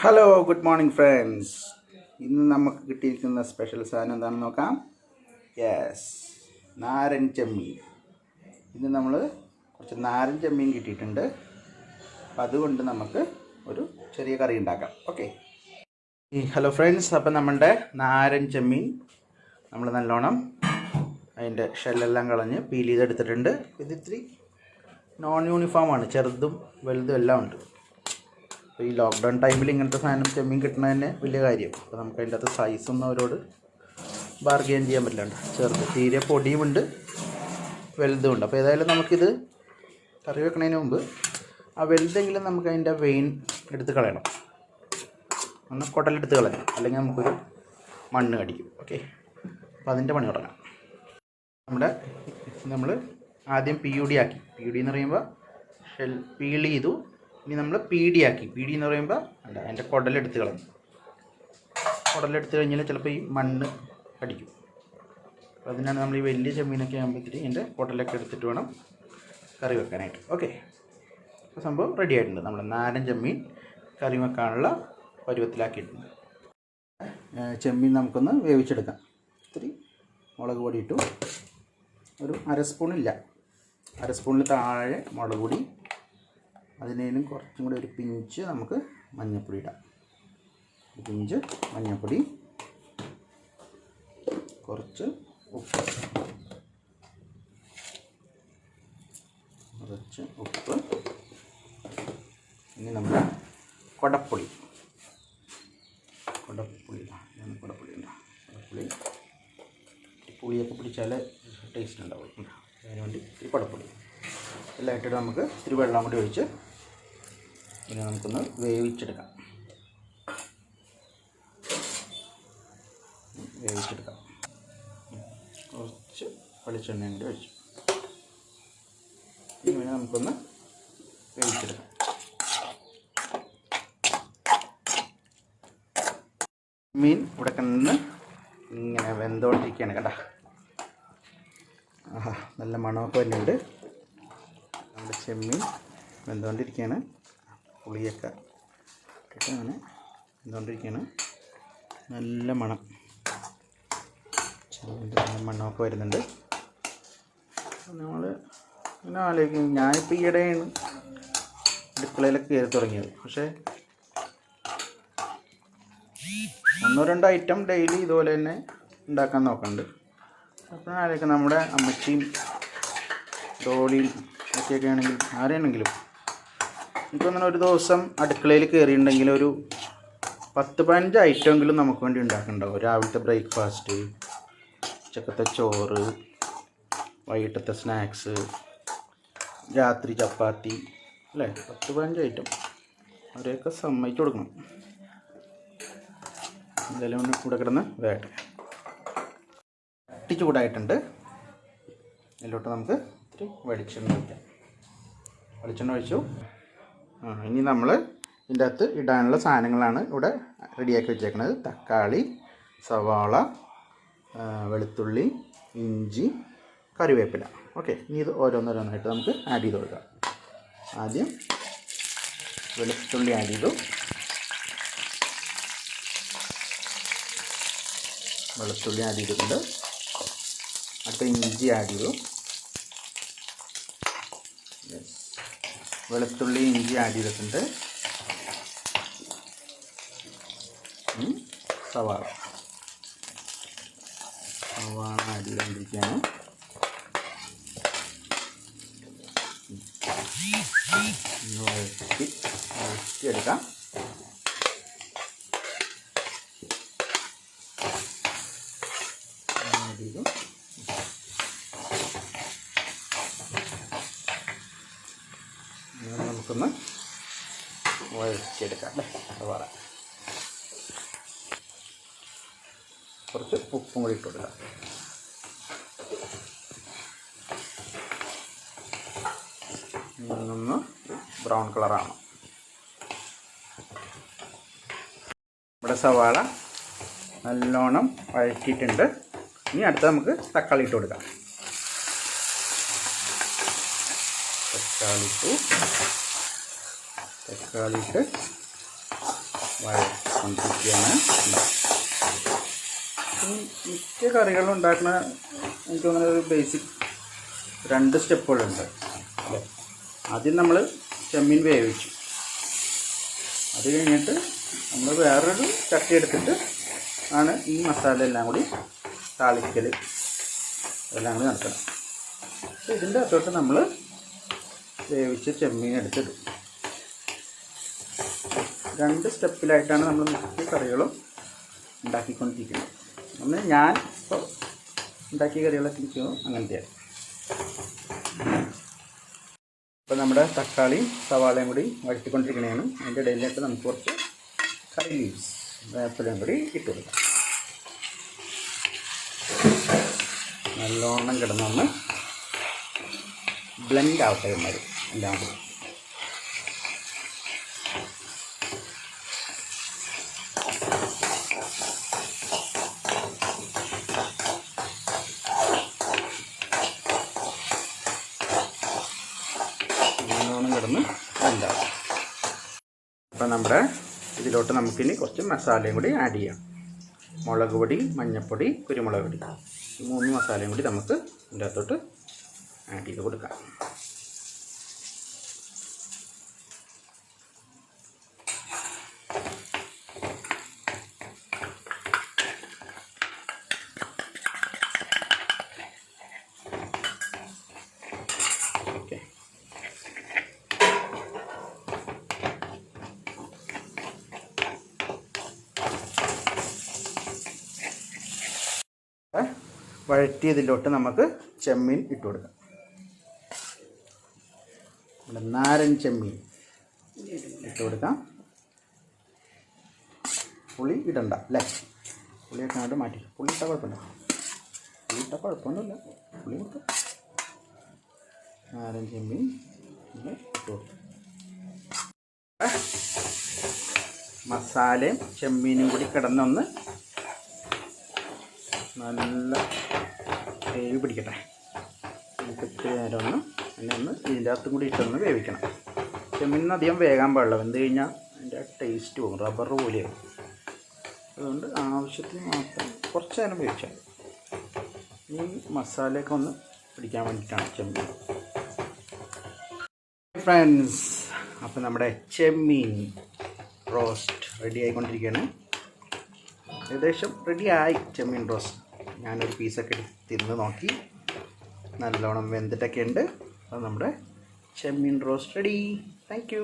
Hello good morning friends. ഇന്ന് നമുക്ക് കിട്ടിയിരിക്കുന്ന സ്പെഷ്യൽ സാധനം എന്താണെന്ന് നോക്കാം. യെസ്, നാരൻ ചെമ്മീൻ. ഇന്ന് നമ്മൾ കുറച്ച് നാരൻ ചെമ്മീൻ കിട്ടിയിട്ടുണ്ട്. അപ്പം അതുകൊണ്ട് നമുക്ക് ഒരു ചെറിയ കറി ഉണ്ടാക്കാം. ഓക്കെ. ഹലോ ഫ്രണ്ട്സ്, അപ്പം നമ്മളുടെ നാരൻ ചെമ്മീൻ നമ്മൾ നല്ലോണം അതിൻ്റെ ഷെല്ലെല്ലാം കളഞ്ഞ് പീൽ ചെയ്തെടുത്തിട്ടുണ്ട്. ഇത് ഇത്തിരി നോൺ യൂണിഫോമാണ്, ചെറുതും വലുതും എല്ലാം ഉണ്ട്. അപ്പോൾ ഈ ലോക്ക്ഡൗൺ ടൈമിൽ ഇങ്ങനത്തെ സാധനം ചെമ്മീൻ കിട്ടുന്നത് തന്നെ വലിയ കാര്യം. അപ്പോൾ നമുക്ക് അതിൻ്റെ അകത്ത് സൈസൊന്നും അവരോട് ബാർഗെയിൻ ചെയ്യാൻ പറ്റില്ല. ചെറുത് തീരെ പൊടിയുമുണ്ട്, വലുതുമുണ്ട്. അപ്പോൾ ഏതായാലും നമുക്കിത് കറി വെക്കുന്നതിന് മുമ്പ് ആ വലുതെങ്കിലും നമുക്ക് അതിൻ്റെ വെയിൻ എടുത്ത് കളയണം, ഒന്ന് കുടലെടുത്ത് കളയണം, അല്ലെങ്കിൽ നമുക്കൊരു മണ്ണ് കടിക്കും. ഓക്കെ, അപ്പോൾ അതിൻ്റെ പണി തുടങ്ങാം. നമ്മൾ ആദ്യം പി യു ഡി ആക്കി. പി യു ഡി എന്ന് പറയുമ്പോൾ പീൾ ചെയ്തു. ഇനി നമ്മൾ പി ഡി ആക്കി. പി ഡി എന്ന് പറയുമ്പോൾ അതിൻ്റെ കുടലെടുത്ത് കളഞ്ഞു. കുടലെടുത്ത് കഴിഞ്ഞാൽ ചിലപ്പോൾ ഈ മണ്ണ് കടിക്കും. അപ്പോൾ അതിനാണ് നമ്മൾ ഈ വലിയ ചെമ്മീനൊക്കെ ആകുമ്പോഴത്തേക്ക് ഇതിൻ്റെ കുടലൊക്കെ എടുത്തിട്ട് വേണം കറി വെക്കാനായിട്ട്. ഓക്കെ, അപ്പോൾ സംഭവം റെഡി ആയിട്ടുണ്ട്. നമ്മൾ നാരൻ ചെമ്മീൻ കറി വെക്കാനുള്ള പരുവത്തിലാക്കിയിട്ടുണ്ട്. ചെമ്മീൻ നമുക്കൊന്ന് വേവിച്ചെടുക്കാം. ഇത്തിരി മുളക് പൊടി ഇട്ടു, ഒരു അര സ്പൂണിൽ താഴെ മുളക് പൊടി, അതിനേലും കുറച്ചും കൂടി ഒരു പിഞ്ച് നമുക്ക് മഞ്ഞൾപ്പൊടി ഇടാം. ഒരു പിഞ്ച് മഞ്ഞൾപ്പൊടി, കുറച്ച് ഉപ്പ്, ഇനി നമ്മുടെ കുടപ്പുളി പുളിയൊക്കെ പിടിച്ചാൽ ടേസ്റ്റ് ഉണ്ടാവും. അതിനുവേണ്ടി ഇത്തിരി കുടപ്പുളി എല്ലാം ഇട്ടിട്ട് നമുക്ക് ഇത്തിരി വെള്ളം കൂടി ഒഴിച്ച് ഇനി നമുക്കൊന്ന് വേവിച്ചെടുക്കാം. കുറച്ച് വെളിച്ചെണ്ണയും കൂടി ഒഴിച്ചു ഇനി നമുക്കൊന്ന് വേവിച്ചെടുക്കാം. മീൻ ഇവിടെ കണ്ട് ഇങ്ങനെ വെന്തോണ്ടിരിക്കുകയാണ് കേട്ടോ. ആഹാ, നല്ല മണമൊക്കെ വരുന്നുണ്ട്. നമ്മുടെ ചെമ്മീൻ വെന്തുകൊണ്ടിരിക്കുകയാണ്. പുളിയൊക്കെ ഇട്ടിട്ട് അങ്ങനെ വെന്തുകൊണ്ടിരിക്കുകയാണ്. നല്ല മണം, ചെമ്മീൻ്റെ നല്ല മണമൊക്കെ വരുന്നുണ്ട്. നമ്മൾ ഇങ്ങനെ ആലോചിക്കും, ഞാനിപ്പോൾ ഈയിടെയാണ് അടുക്കളയിലൊക്കെ കയറി തുടങ്ങിയത്. പക്ഷേ ഒന്നോ രണ്ടോ ഐറ്റം ഡെയിലി ഇതുപോലെ തന്നെ ഉണ്ടാക്കാൻ നോക്കുന്നുണ്ട്. അപ്പോൾ ആലോചിക്കും, നമ്മുടെ അമ്മച്ചിയും ഡോളിയും ഒക്കെയൊക്കെ ആണെങ്കിൽ ആരെയാണെങ്കിലും എനിക്കൊന്നും ഒരു ദിവസം അടുക്കളയിൽ കയറിയിട്ടുണ്ടെങ്കിൽ ഒരു 10-15 ഐറ്റമെങ്കിലും നമുക്ക് വേണ്ടി ഉണ്ടാക്കുന്നുണ്ടാവും. രാവിലത്തെ ബ്രേക്ക്ഫാസ്റ്റ്, ഉച്ചക്കത്തെ ചോറ്, വൈകിട്ടത്തെ സ്നാക്സ്, രാത്രി ചപ്പാത്തി, അല്ലേ? 10-15 ഐറ്റം അവരെയൊക്കെ സമ്മതിച്ചു കൊടുക്കണം. എന്തായാലും ഒന്ന് കൂടെ കിടന്ന് വേട്ടെ. ചൂടായിട്ടുണ്ട്. അതിലോട്ട് നമുക്ക് ഇത്തിരി വെളിച്ചെണ്ണ ഒഴിച്ചു. ഇനി നമ്മൾ ഇതിൻ്റെ അകത്ത് ഇടാനുള്ള സാധനങ്ങളാണ് ഇവിടെ റെഡിയാക്കി വെച്ചേക്കുന്നത്. തക്കാളി, സവാള, വെളുത്തുള്ളി, ഇഞ്ചി, കറിവേപ്പില. ഓക്കെ, ഇനി ഇത് ഓരോന്നോരോന്നായിട്ട് നമുക്ക് ആഡ് ചെയ്ത് കൊടുക്കാം. ആദ്യം വെളുത്തുള്ളി ആഡ് ചെയ്തു. വെളുത്തുള്ളി ആഡ് ചെയ്തിട്ടുണ്ട്. അടുത്ത ഇഞ്ചി ആഡ് ചെയ്തു. വെളുത്തുള്ളി ഇഞ്ചി ആഡ് ചെയ്തിട്ടുണ്ട്. സവാള ആഡ് ചെയ്തുകൊണ്ടിരിക്കുകയാണ്. വഴറ്റിയെടുക്കാം. നമുക്കൊന്ന് വഴറ്റിയെടുക്കാം. സവാള കുറച്ച് ഉപ്പും കൂടി ഇട്ട് കൊടുക്കാം. നിന്ന് ബ്രൗൺ കളറാണ്. ഇവിടെ സവാള നല്ലോണം വഴറ്റിയിട്ടുണ്ട്. ഇനി അടുത്ത നമുക്ക് തക്കാളി ഇട്ട് കൊടുക്കാം. തക്കാളി ഇട്ട് വഴക്കൊണ്ടിരിക്കുകയാണ്. മിക്ക കറികളും ഉണ്ടാക്കുന്ന എനിക്ക് തോന്നുന്ന ഒരു ബേസിക് 2 സ്റ്റെപ്പുകളുണ്ട് അല്ലേ. ആദ്യം നമ്മൾ ചെമ്മീൻ വേവിച്ചു, അത് കഴിഞ്ഞിട്ട് നമ്മൾ വേറൊരു ചട്ടി എടുത്തിട്ട് ആണ് ഈ മസാല എല്ലാം കൂടി താളിക്കൽ എല്ലാം കൂടി നടത്തണം. അപ്പോൾ ഇതിൻ്റെ അകത്തോട്ട് നമ്മൾ വേവിച്ച ചെമ്മീൻ എടുത്തിടും. 2 സ്റ്റെപ്പിലായിട്ടാണ് നമ്മൾ മിക്ക കറികളും ഉണ്ടാക്കിക്കൊണ്ടിരിക്കുന്നത്. ഒന്ന് ഞാൻ ഇപ്പോൾ ഉണ്ടാക്കിയ കറികളൊക്കെ എനിക്ക് അങ്ങനത്തെയാണ്. ഇപ്പോൾ നമ്മുടെ തക്കാളിയും സവാളയും കൂടി വഴറ്റിക്കൊണ്ടിരിക്കണതാണ്. അതിൻ്റെ ഇടയിലായിട്ട് നമുക്ക് കുറച്ച് കറി ലീവ്സ് വേപ്പിലയും കൂടി ഇട്ട് കൊടുക്കാം. നല്ലോണം കിടന്നൊന്ന് ബ്ലെൻഡ് ആവട്ടെ മതി എല്ലാം കൂടി. നല്ലോണം കിടന്ന് ബ്ലെൻഡാവും. അപ്പം നമ്മുടെ ഇതിലോട്ട് നമുക്കിനി കുറച്ച് മസാലയും കൂടി ആഡ് ചെയ്യാം. മുളക് പൊടി, മഞ്ഞൾപ്പൊടി, കുരുമുളക് പൊടി, ഈ 3 മസാലയും കൂടി നമുക്ക് ഇതിൻ്റെ അകത്തോട്ട് ആഡ് ചെയ്ത് കൊടുക്കാം. ഓക്കെ, വഴറ്റിയതിലോട്ട് നമുക്ക് ചെമ്മീൻ ഇട്ട് കൊടുക്കാം. നമ്മുടെ നാരൻ ചെമ്മീൻ ഇട്ട് കൊടുക്കാം. പുളി ഇടണ്ട അല്ലേ, പുളിയൊക്കെ അങ്ങോട്ട് മാറ്റി. പുളി ഇട്ടാൽ കുഴപ്പമില്ല, പുളി ഇട്ടാൽ കുഴപ്പമൊന്നുമില്ല, പുളി കൊടുക്കാം. നാരൻ ചെമ്മീൻ ഇട്ട് കൊടുക്കാം. മസാലയും ചെമ്മീനും കൂടി കിടന്നൊന്ന് നല്ല വേവ് പിടിക്കട്ടെ. നമുക്ക് ഇത്തിരി നേരം ഒന്ന് ഇതിൻ്റെ അകത്തും കൂടി ഇട്ടൊന്ന് വേവിക്കണം. ചെമ്മീൻ അധികം വേകാൻ പാടില്ല, വെന്ത് കഴിഞ്ഞാൽ അതിൻ്റെ ടേസ്റ്റ് പോകും, റബ്ബർ പോലെയാവും. അതുകൊണ്ട് ആവശ്യത്തിന് മാത്രം കുറച്ച് നേരം വേവിച്ചാൽ ഈ മസാലയൊക്കെ ഒന്ന് പിടിക്കാൻ വേണ്ടിയിട്ടാണ് ചെമ്മീൻ. ഫ്രണ്ട്സ്, അപ്പോൾ നമ്മുടെ ചെമ്മീൻ റോസ്റ്റ് റെഡി ആയിക്കൊണ്ടിരിക്കുകയാണ്. ഏകദേശം റെഡിയായി ചെമ്മീൻ റോസ്റ്റ്. ഞാനൊരു പീസൊക്കെ തിന്ന് നോക്കി, നല്ലോണം വെന്തിട്ടൊക്കെ ഉണ്ട്. അത് നമ്മുടെ ചെമ്മീൻ റോസ്റ്റ് റെഡി. Thank you.